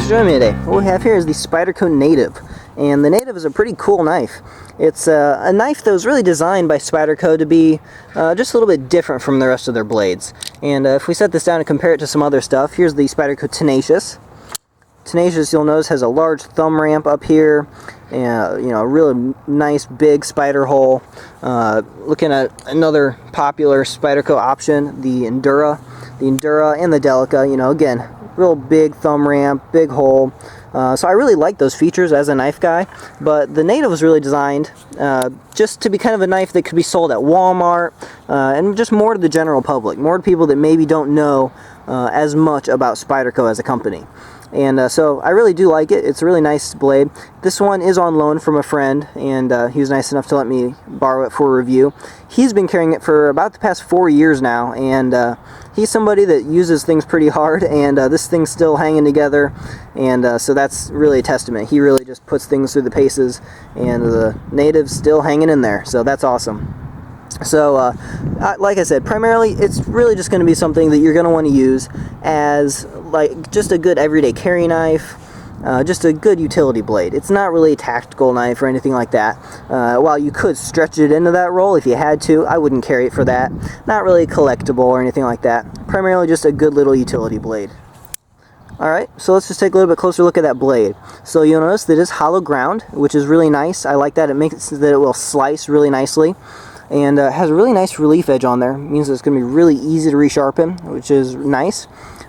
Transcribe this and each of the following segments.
Thanks for joining me today. What we have here is the Spyderco Native, and the Native is a pretty cool knife. It's a knife that was really designed by Spyderco to be just a little bit different from the rest of their blades. And if we set this down and compare it to some other stuff, here's the Spyderco Tenacious. Tenacious, you'll notice, has a large thumb ramp up here, and a really nice big spider hole. Looking at another popular Spyderco option, the Endura and the Delica. Again, real big thumb ramp, big hole. So I really like those features as a knife guy, but the Native was really designed just to be kind of a knife that could be sold at Walmart and just more to the general public, more to people that maybe don't know as much about Spyderco as a company. And so I really do like it. It's a really nice blade. This one is on loan from a friend, and he was nice enough to let me borrow it for a review. He's been carrying it for about the past 4 years now, and he's somebody that uses things pretty hard, and this thing's still hanging together, and so that's really a testament. He really just puts things through the paces, and the Native's still hanging in there, so that's awesome. So, like I said, primarily it's really just going to be something that you're going to want to use as like just a good everyday carry knife, just a good utility blade. It's not really a tactical knife or anything like that. While you could stretch it into that role if you had to, I wouldn't carry it for that. Not really collectible or anything like that. Primarily just a good little utility blade. Alright, so let's just take a little bit closer look at that blade. So you'll notice that it's hollow ground, which is really nice. I like that. It makes it so that it will slice really nicely. And has a really nice relief edge on there. It means it's going to be really easy to resharpen, which is nice.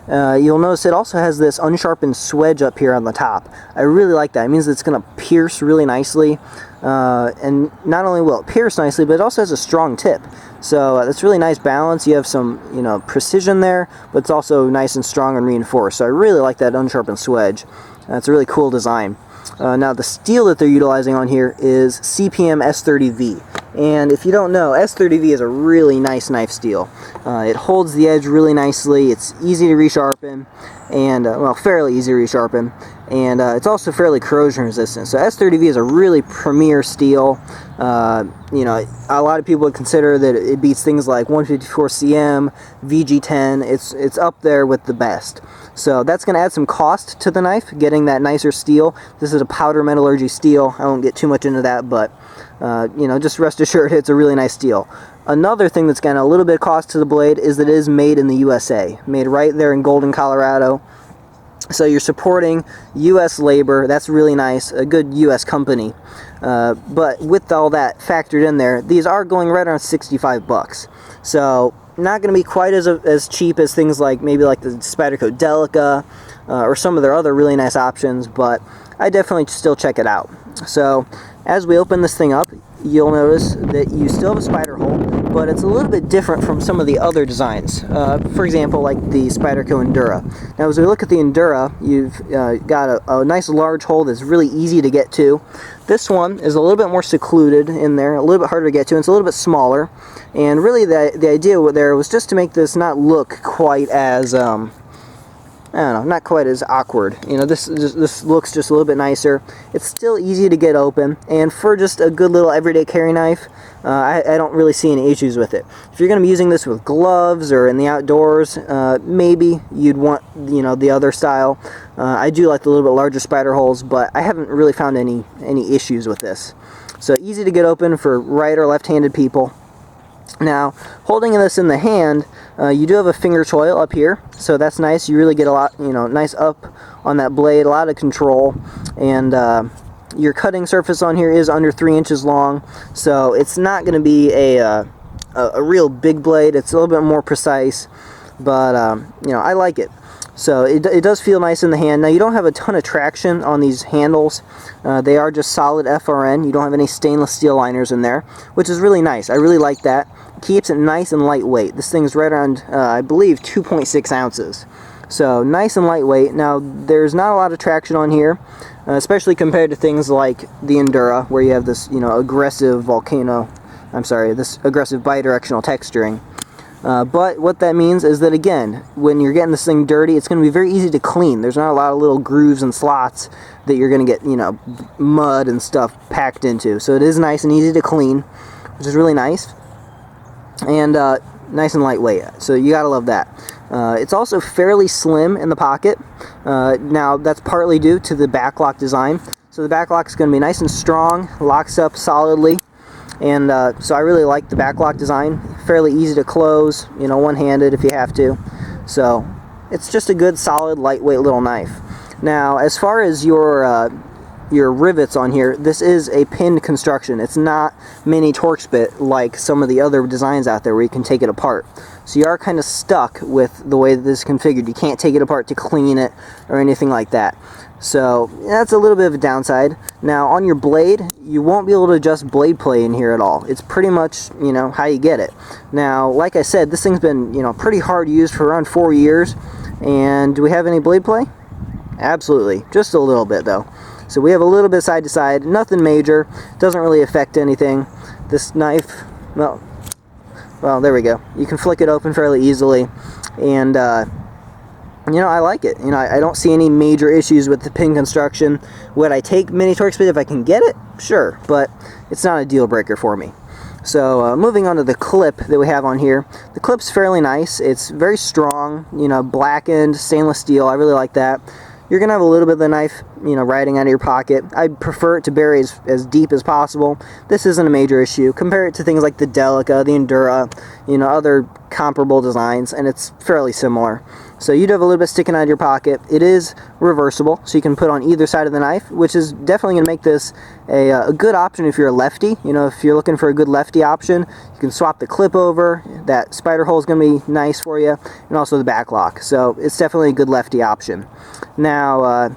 You'll notice it also has this unsharpened swege up here on the top. I really like that. It means it's going to pierce really nicely. And not only will it pierce nicely, but it also has a strong tip. So that's really nice balance. You have some, precision there, but it's also nice and strong and reinforced. So I really like that unsharpened swege. It's a really cool design. Now the steel that they're utilizing on here is CPM S30V. And if you don't know, S30V is a really nice knife steel. It holds the edge really nicely. It's easy to resharpen, and fairly easy to resharpen, and it's also fairly corrosion resistant. So S30V is a really premier steel. A lot of people would consider that it beats things like 154 cm, VG10. It's up there with the best. So that's going to add some cost to the knife, getting that nicer steel. This is a powder metallurgy steel. I won't get too much into that, but just rest assured it's a really nice steel. Another thing that's got a little bit of cost to the blade is that it is made in the USA, made right there in Golden, Colorado. So you're supporting U.S. labor. That's really nice, a good U.S. company. But with all that factored in there, these are going right around 65 bucks. So not going to be quite as cheap as things like maybe like the Spyderco Delica or some of their other really nice options, but I definitely still check it out. So as we open this thing up, you'll notice that you still have a spider hole, but it's a little bit different from some of the other designs. For example, like the Spyderco Endura. Now as we look at the Endura, you've got a nice large hole that's really easy to get to. This one is a little bit more secluded in there, a little bit harder to get to, and it's a little bit smaller. And really the idea there was just to make this not look quite as not quite as awkward. This looks just a little bit nicer. It's still easy to get open, and for just a good little everyday carry knife, I don't really see any issues with it. If you're going to be using this with gloves or in the outdoors, maybe you'd want the other style. I do like the little bit larger spider holes, but I haven't really found any issues with this. So easy to get open for right or left-handed people. Now, holding this in the hand, you do have a finger choil up here, so that's nice. You really get a lot, nice up on that blade, a lot of control, and your cutting surface on here is under 3 inches long, so it's not going to be a real big blade. It's a little bit more precise, but I like it. So it does feel nice in the hand. Now you don't have a ton of traction on these handles. They are just solid FRN. You don't have any stainless steel liners in there, which is really nice. I really like that. Keeps it nice and lightweight. This thing's right around, I believe, 2.6 ounces. So nice and lightweight. Now there's not a lot of traction on here, especially compared to things like the Endura, where you have this, aggressive this aggressive bidirectional texturing. But what that means is that, again, when you're getting this thing dirty, it's going to be very easy to clean. There's not a lot of little grooves and slots that you're going to get, mud and stuff packed into. So it is nice and easy to clean, which is really nice. And nice and lightweight, so you gotta love that. It's also fairly slim in the pocket. Now that's partly due to the backlock design. So the backlock is going to be nice and strong, locks up solidly, and so I really like the backlock design. Fairly easy to close, you know, one-handed if you have to. So it's just a good, solid, lightweight little knife. Now, as far as your rivets on here, this is a pinned construction. It's not mini Torx bit like some of the other designs out there where you can take it apart. So you are kind of stuck with the way that this is configured. You can't take it apart to clean it or anything like that. So that's a little bit of a downside. Now on your blade, you won't be able to adjust blade play in here at all. It's pretty much, you know, how you get it. Now, like I said, this thing's been, you know, pretty hard used for around 4 years. And do we have any blade play? Absolutely, just a little bit though. So we have a little bit side to side, nothing major, doesn't really affect anything. This knife, well, there we go. You can flick it open fairly easily, and you know, I like it. You know, I don't see any major issues with the pin construction. Would I take mini Torx bit if I can get it? Sure, but it's not a deal breaker for me. So moving on to the clip that we have on here. The clip's fairly nice. It's very strong, you know, blackened stainless steel. I really like that. You're going to have a little bit of the knife, you know, riding out of your pocket. I'd prefer it to bury as deep as possible. This isn't a major issue. Compare it to things like the Delica, the Endura, you know, other comparable designs, and it's fairly similar. So you'd have a little bit sticking out of your pocket. It is reversible, so you can put on either side of the knife, which is definitely going to make this a good option if you're a lefty. You know, if you're looking for a good lefty option, you can swap the clip over. That spider hole is going to be nice for you, and also the back lock. So it's definitely a good lefty option. Now,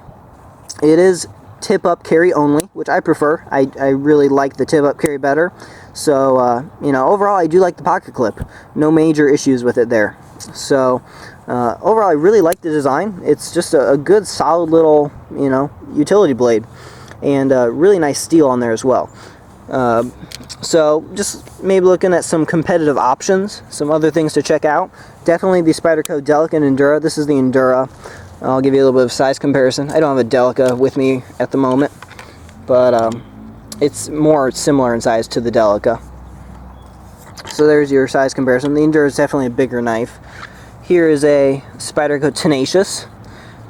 it is tip-up carry only, which I prefer. I really like the tip-up carry better. So, you know, overall, I do like the pocket clip. No major issues with it there. So, overall, I really like the design. It's just a good, solid little, you know, utility blade. And really nice steel on there as well. So, just maybe looking at some competitive options, some other things to check out. Definitely the Spyderco Delica and Endura. This is the Endura. I'll give you a little bit of size comparison. I don't have a Delica with me at the moment, but it's more similar in size to the Delica. So there's your size comparison. The Endura is definitely a bigger knife. Here is a Spyderco Tenacious.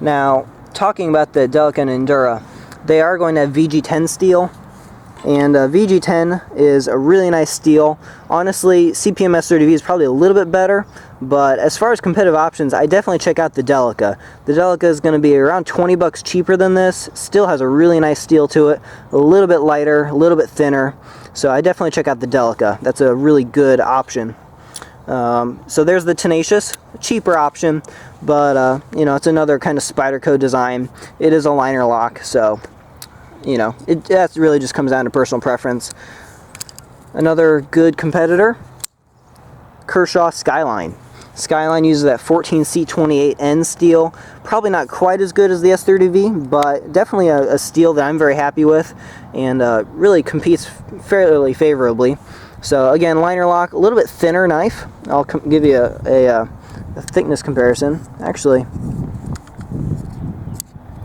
Now, talking about the Delica and Endura, they are going to have VG10 steel, and VG10 is a really nice steel. Honestly, CPM S30V is probably a little bit better, but as far as competitive options, I definitely check out the Delica. The Delica is going to be around 20 bucks cheaper than this. Still has a really nice steel to it, a little bit lighter, a little bit thinner. So I definitely check out the Delica. That's a really good option. So there's the Tenacious, cheaper option, but you know, it's another kind of Spyderco design. It is a liner lock, so you know, that really just comes down to personal preference. Another good competitor, Kershaw Skyline. Skyline uses that 14C28N steel. Probably not quite as good as the S30V, but definitely a steel that I'm very happy with, and really competes fairly favorably. So again, liner lock, a little bit thinner knife. I'll give you a thickness comparison. Actually,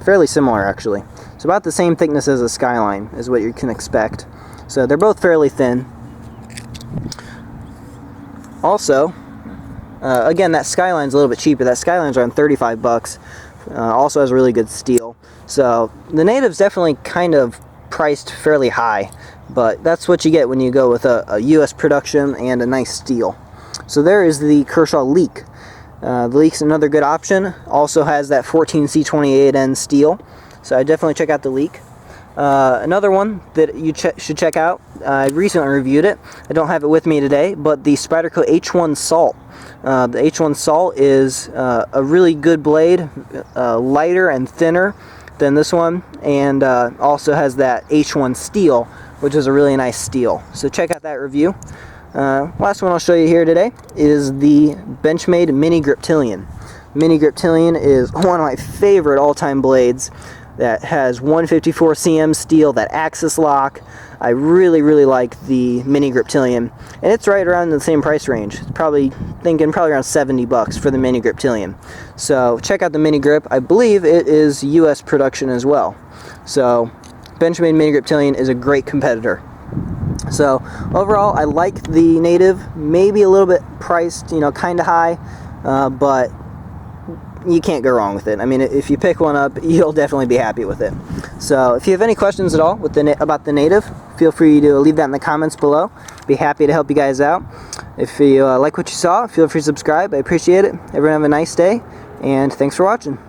fairly similar actually. So about the same thickness as a Skyline is what you can expect. So they're both fairly thin. Also, again, that Skyline's a little bit cheaper. That Skyline's around 35 bucks. Also has really good steel. So the Native's definitely kind of priced fairly high, but that's what you get when you go with a US production and a nice steel. So there is the Kershaw Leak. The Leak's another good option. Also has that 14C28N steel. So I definitely check out the Leak. Another one that you should check out, I recently reviewed it. I don't have it with me today, but the Spyderco H1 Salt. The H1 Salt is a really good blade, lighter and thinner than this one, and also has that H1 steel, which is a really nice steel. So check out that review. Last one I'll show you here today is the Benchmade Mini-Griptilian. Mini-Griptilian is one of my favorite all-time blades. That has 154 cm steel, that axis lock. I really like the Mini-Griptilian, and it's right around the same price range. Probably around 70 bucks for the Mini-Griptilian. So check out the Mini-Grip. I believe it is US production as well. So Benchmade Mini-Griptilian is a great competitor. So overall, I like the Native. Maybe a little bit priced, you know, kind of high, but you can't go wrong with it. I mean, if you pick one up, you'll definitely be happy with it. So if you have any questions at all with about the Native, feel free to leave that in the comments below. Be happy to help you guys out. If you like what you saw, feel free to subscribe. I appreciate it. Everyone have a nice day, and thanks for watching.